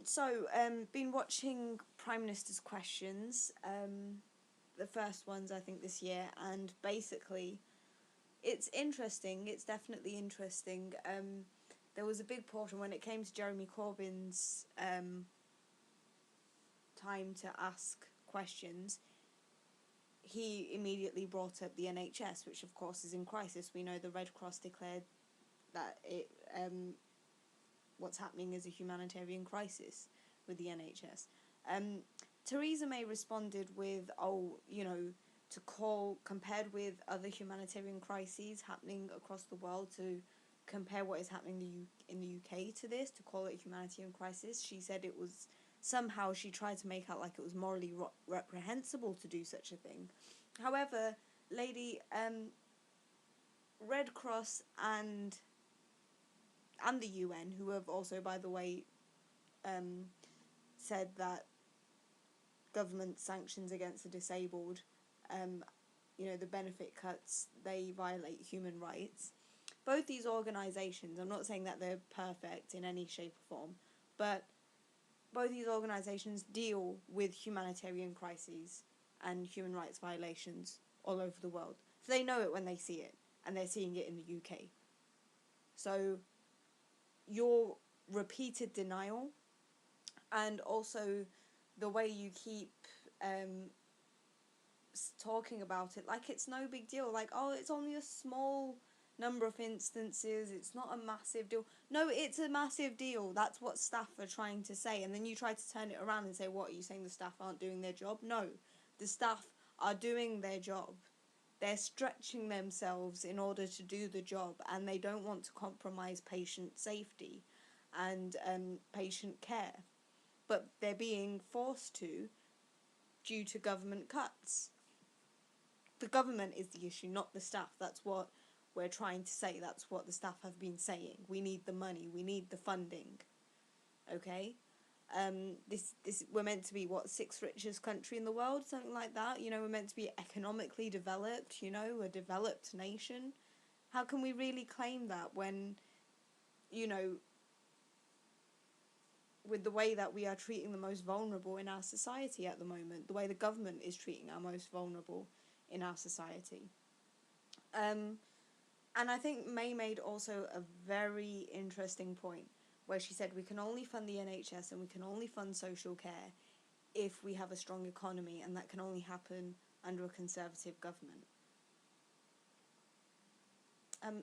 So, been watching Prime Minister's questions, the first ones I think this year, and basically, it's interesting. It's definitely interesting. There was a big portion when it came to Jeremy Corbyn's time to ask questions. He immediately brought up the NHS, which of course is in crisis. We know the Red Cross declared that what's happening is a humanitarian crisis with the NHS. Theresa May responded with, compared with other humanitarian crises happening across the world, to compare what is happening in the UK to this, to call it a humanitarian crisis. She said it was, somehow she tried to make out like it was morally reprehensible to do such a thing. However, Red Cross and the UN, who have also, by the way, said that government sanctions against the disabled, the benefit cuts, they violate human rights. Both these organisations, I'm not saying that they're perfect in any shape or form, but both these organisations deal with humanitarian crises and human rights violations all over the world. So they know it when they see it, and they're seeing it in the UK. So your repeated denial, and also the way you keep talking about it like it's no big deal, like, oh, it's only a small number of instances, it's not a massive deal. No, it's a massive deal. That's what staff are trying to say. And then you try to turn it around and say, what, are you saying the staff aren't doing their job? No, the staff are doing their job. They're stretching themselves in order to do the job, and they don't want to compromise patient safety and patient care. But they're being forced to due to government cuts. The government is the issue, not the staff. That's what we're trying to say. That's what the staff have been saying. We need the money. We need the funding. Okay? This we're meant to be, what, 6th richest country in the world, something like that. We're meant to be economically developed, a developed nation. How can we really claim that when, with the way that we are treating the most vulnerable in our society at the moment, the way the government is treating our most vulnerable in our society? And I think May made also a very interesting point, where she said we can only fund the NHS and we can only fund social care if we have a strong economy, and that can only happen under a Conservative government.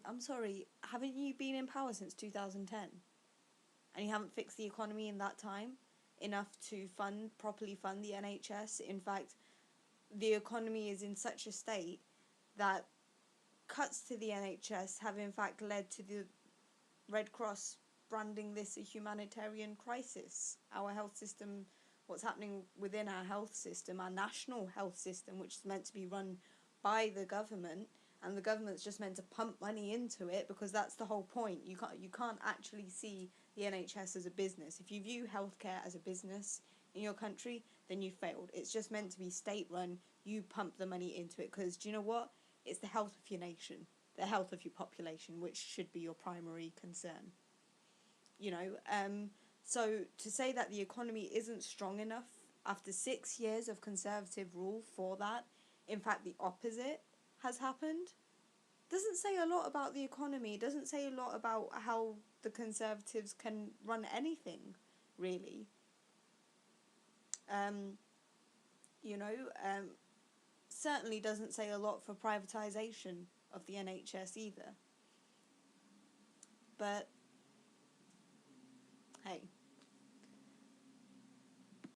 I'm sorry, haven't you been in power since 2010? And you haven't fixed the economy in that time enough to properly fund the NHS? In fact, the economy is in such a state that cuts to the NHS have in fact led to the Red Cross branding this a humanitarian crisis. Our health system, what's happening within our health system, our national health system, which is meant to be run by the government, and the government's just meant to pump money into it, because that's the whole point. You can't actually see the NHS as a business. If you view healthcare as a business in your country, then you failed. It's just meant to be state-run. You pump the money into it, because do you know what? It's the health of your nation, the health of your population, which should be your primary concern. So to say that the economy isn't strong enough after 6 years of Conservative rule for that, in fact the opposite has happened, doesn't say a lot about the economy, doesn't say a lot about how the Conservatives can run anything, really. Certainly doesn't say a lot for privatisation of the NHS either. But